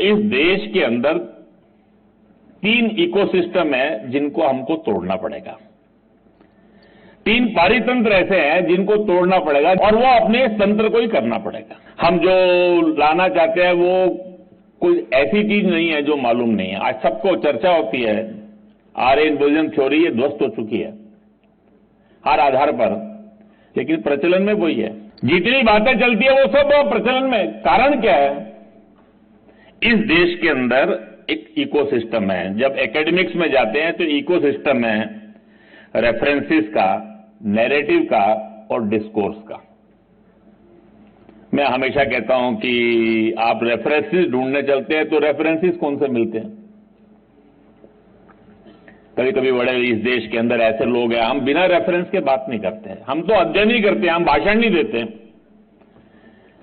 इस देश के अंदर 3 इकोसिस्टम है जिनको हमको तोड़ना पड़ेगा। 3 पारितंत्र ऐसे हैं जिनको तोड़ना पड़ेगा और वो अपने तंत्र को ही करना पड़ेगा। हम जो लाना चाहते हैं वो कोई ऐसी चीज नहीं है जो मालूम नहीं है। आज सबको चर्चा होती है, आर्य इन्वोल्यूशन थ्योरी ये ध्वस्त हो चुकी है हर आधार पर, लेकिन प्रचलन में वही है। जितनी बातें चलती है वो सब प्रचलन में। कारण क्या है? इस देश के अंदर एक इकोसिस्टम है। जब एकेडमिक्स में जाते हैं तो इकोसिस्टम है रेफरेंसेस का, नैरेटिव का और डिस्कोर्स का। मैं हमेशा कहता हूं कि आप रेफरेंसेस ढूंढने चलते हैं तो रेफरेंसेस कौन से मिलते हैं? कभी कभी बड़े इस देश के अंदर ऐसे लोग हैं, हम बिना रेफरेंस के बात नहीं करते हैं, हम तो अध्ययन ही करते हैं, हम भाषण नहीं देते।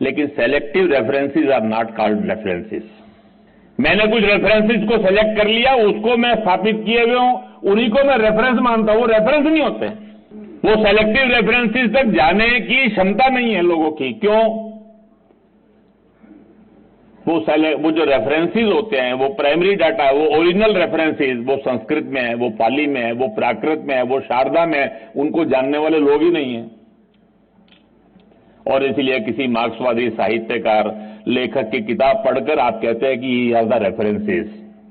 लेकिन selective references are not called references. मैंने कुछ रेफरेंसेस को सेलेक्ट कर लिया, उसको मैं स्थापित किए हुए हूं, उन्हीं को मैं रेफरेंस मानता हूं। वो रेफरेंस नहीं होते। वो सेलेक्टिव रेफरेंसेस तक जाने की क्षमता नहीं है लोगों की। क्यों? वो जो रेफरेंसेस होते हैं, वो प्राइमरी डाटा है, वो ओरिजिनल रेफरेंसेस, वो संस्कृत में है, वो पाली में है, वो प्राकृत में है, वो शारदा में है, उनको जानने वाले लोग ही नहीं है। और इसलिए किसी मार्क्सवादी साहित्यकार लेखक की किताब पढ़कर आप कहते हैं कि ये द रेफरेंसेस,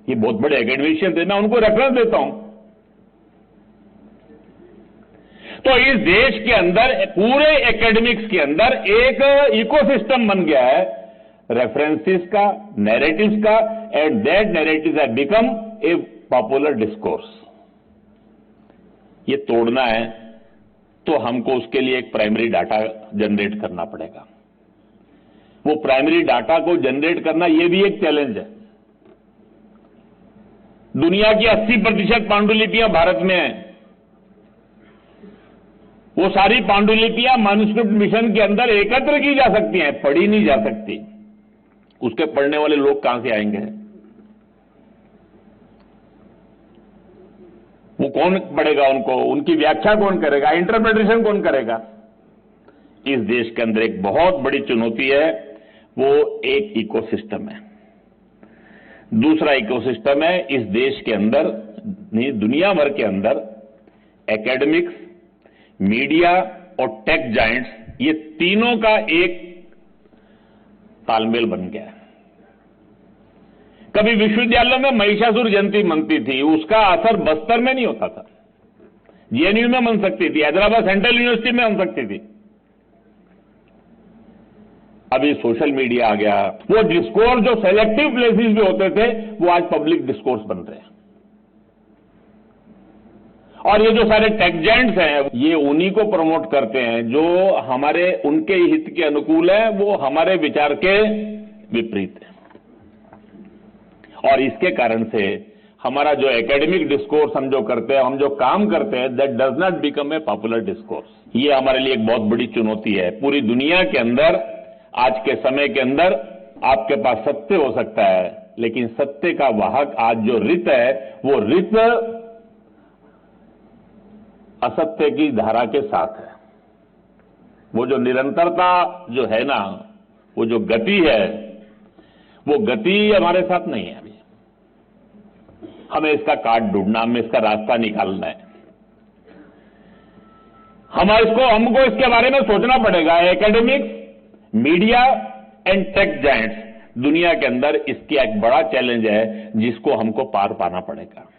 ये बहुत बड़े एकेडमिशियन थे, मैं उनको रेफरेंस देता हूं। तो इस देश के अंदर पूरे एकेडमिक्स के अंदर एक इकोसिस्टम बन गया है रेफरेंसेस का, नैरेटिव्स का, and that narratives have become a popular discourse. ये तोड़ना है तो हमको उसके लिए एक प्राइमरी डाटा जनरेट करना पड़ेगा। वो प्राइमरी डाटा को जनरेट करना ये भी एक चैलेंज है। दुनिया की 80% पांडुलिपियां भारत में हैं। वो सारी पांडुलिपियां मैन्युस्क्रिप्ट मिशन के अंदर एकत्र की जा सकती हैं, पढ़ी नहीं जा सकती। उसके पढ़ने वाले लोग कहां से आएंगे? वो कौन पढ़ेगा उनको? उनकी व्याख्या कौन करेगा? इंटरप्रिटेशन कौन करेगा? इस देश के अंदर एक बहुत बड़ी चुनौती है, वो एक इकोसिस्टम है। दूसरा इकोसिस्टम है इस देश के अंदर नहीं, दुनिया भर के अंदर एकेडमिक्स, मीडिया और टेक जायंट्स, ये तीनों का एक तालमेल बन गया है। कभी विश्वविद्यालयों में महिषासुर जयंती मनती थी, उसका असर बस्तर में नहीं होता था। जेएनयू में मन सकती थी, हैदराबाद सेंट्रल यूनिवर्सिटी में मन सकती थी। अभी सोशल मीडिया आ गया, वो डिस्कोर्स जो सेलेक्टिव प्लेसेस भी होते थे वो आज पब्लिक डिस्कोर्स बन रहे हैं। और ये जो सारे टेक जायंट्स हैं ये उन्हीं को प्रमोट करते हैं जो हमारे उनके हित के अनुकूल है, वो हमारे विचार के विपरीत है। और इसके कारण से हमारा जो एकेडमिक डिस्कोर्स हम जो करते हैं, हम जो काम करते हैं, that does not become a popular discourse. ये हमारे लिए एक बहुत बड़ी चुनौती है। पूरी दुनिया के अंदर आज के समय के अंदर आपके पास सत्य हो सकता है, लेकिन सत्य का वाहक आज जो रित है वो रित असत्य की धारा के साथ है। वो जो निरंतरता जो है ना, वो जो गति है, वो गति हमारे साथ नहीं है। अभी हमें इसका काट ढूंढना, हमें इसका रास्ता निकालना है। हमको इसके बारे में सोचना पड़ेगा। Academics, media and tech giants, दुनिया के अंदर इसकी एक बड़ा चैलेंज है जिसको हमको पार पाना पड़ेगा।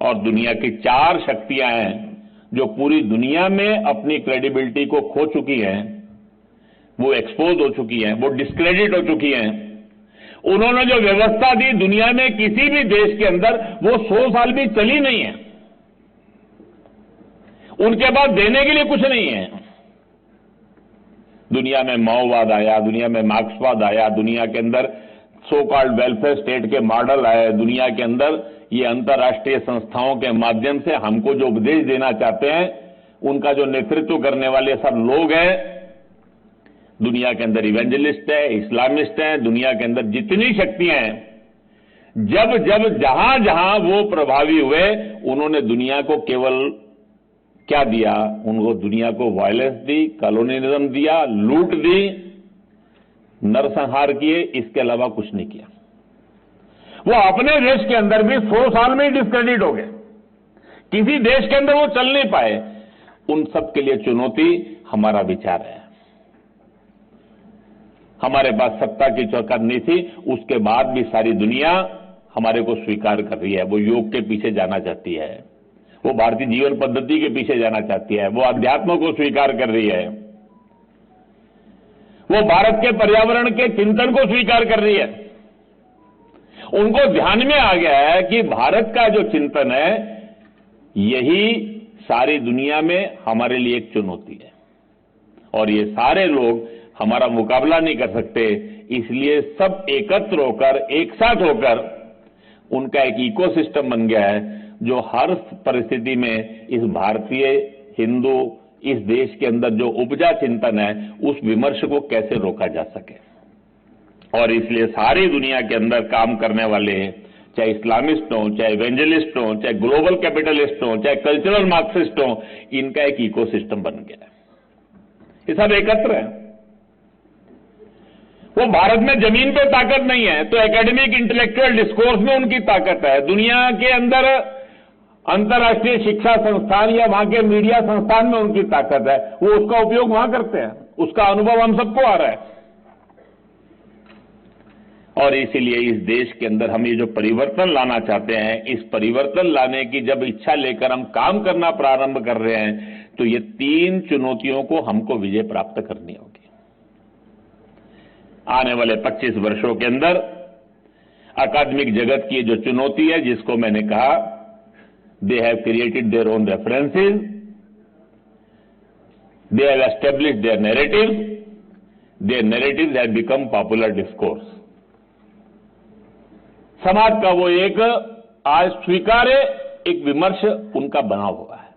और दुनिया की 4 शक्तियां हैं जो पूरी दुनिया में अपनी क्रेडिबिलिटी को खो चुकी हैं, वो एक्सपोज हो चुकी हैं, वो डिस्क्रेडिट हो चुकी हैं। उन्होंने जो व्यवस्था दी दुनिया में किसी भी देश के अंदर, वो 100 साल भी चली नहीं है। उनके बाद देने के लिए कुछ नहीं है। दुनिया में माओवाद आया, दुनिया में मार्क्सवाद आया, दुनिया के अंदर सो कॉल्ड वेलफेयर स्टेट के मॉडल आए, दुनिया के अंदर ये अंतर्राष्ट्रीय संस्थाओं के माध्यम से हमको जो उपदेश देना चाहते हैं, उनका जो नेतृत्व करने वाले सब लोग हैं, दुनिया के अंदर इवेंजलिस्ट है, इस्लामिस्ट हैं, दुनिया के अंदर जितनी शक्तियां हैं, जब जब जहां जहां वो प्रभावी हुए, उन्होंने दुनिया को केवल क्या दिया? उनको दुनिया को वायलेंस दी, कॉलोनियलिज्म दिया, लूट दी, नरसंहार किए, इसके अलावा कुछ नहीं किया। वो अपने देश के अंदर भी 100 साल में ही डिस्क्रेडिट हो गए, किसी देश के अंदर वो चल नहीं पाए। उन सब के लिए चुनौती हमारा विचार है। हमारे पास सत्ता की चौकट नहीं थी, उसके बाद भी सारी दुनिया हमारे को स्वीकार कर रही है। वो योग के पीछे जाना चाहती है, वो भारतीय जीवन पद्धति के पीछे जाना चाहती है, वो अध्यात्म को स्वीकार कर रही है, वो भारत के पर्यावरण के चिंतन को स्वीकार कर रही है। उनको ध्यान में आ गया है कि भारत का जो चिंतन है, यही सारी दुनिया में हमारे लिए एक चुनौती है और ये सारे लोग हमारा मुकाबला नहीं कर सकते। इसलिए सब एकत्र होकर, एक साथ होकर, उनका एक इकोसिस्टम बन गया है जो हर परिस्थिति में इस भारतीय हिंदू इस देश के अंदर जो उपजा चिंतन है, उस विमर्श को कैसे रोका जा सके। और इसलिए सारी दुनिया के अंदर काम करने वाले, चाहे इस्लामिस्ट हो, चाहे इवेंजलिस्ट हो, चाहे ग्लोबल कैपिटलिस्ट हो, चाहे कल्चरल मार्क्सिस्ट हो, इनका एक इकोसिस्टम बन गया है। ये सब एकत्र है। वो भारत में जमीन पे ताकत नहीं है तो एकेडमिक इंटेलेक्चुअल डिस्कोर्स में उनकी ताकत है। दुनिया के अंदर अंतर्राष्ट्रीय शिक्षा संस्थान या वहां के मीडिया संस्थान में उनकी ताकत है, वो उसका उपयोग वहां करते हैं, उसका अनुभव हम सबको आ रहा है। और इसीलिए इस देश के अंदर हम ये जो परिवर्तन लाना चाहते हैं, इस परिवर्तन लाने की जब इच्छा लेकर हम काम करना प्रारंभ कर रहे हैं, तो ये 3 चुनौतियों को हमको विजय प्राप्त करनी होगी। आने वाले 25 वर्षों के अंदर अकादमिक जगत की जो चुनौती है, जिसको मैंने कहा, they have created their own references, they have established their narratives have become popular discourse. समाज का वो एक आज स्वीकार्य एक विमर्श उनका बना हुआ है।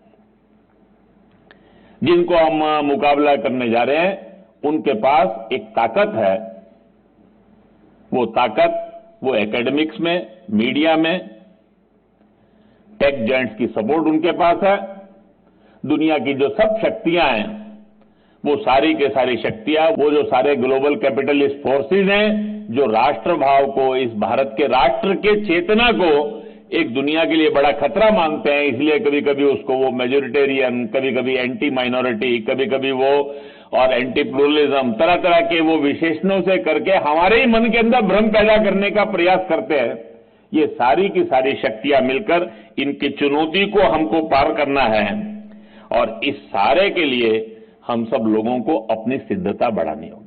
जिनको हम मुकाबला करने जा रहे हैं, उनके पास एक ताकत है। वो ताकत वो एकेडमिक्स में, मीडिया में, टेक जायंट्स की सपोर्ट उनके पास है। दुनिया की जो सब शक्तियां हैं, वो सारी के सारी शक्तियां, वो जो सारे ग्लोबल कैपिटलिस्ट फोर्सेज हैं, जो राष्ट्र भाव को, इस भारत के राष्ट्र के चेतना को एक दुनिया के लिए बड़ा खतरा मानते हैं। इसलिए कभी कभी उसको वो मेजोरिटेरियन, कभी कभी एंटी माइनॉरिटी, कभी कभी वो और एंटी प्लूरलिज्म, तरह तरह के वो विशेषणों से करके हमारे ही मन के अंदर भ्रम पैदा करने का प्रयास करते हैं। ये सारी की सारी शक्तियां मिलकर इनकी चुनौती को हमको पार करना है और इस सारे के लिए हम सब लोगों को अपनी सिद्धता बढ़ानी होगी।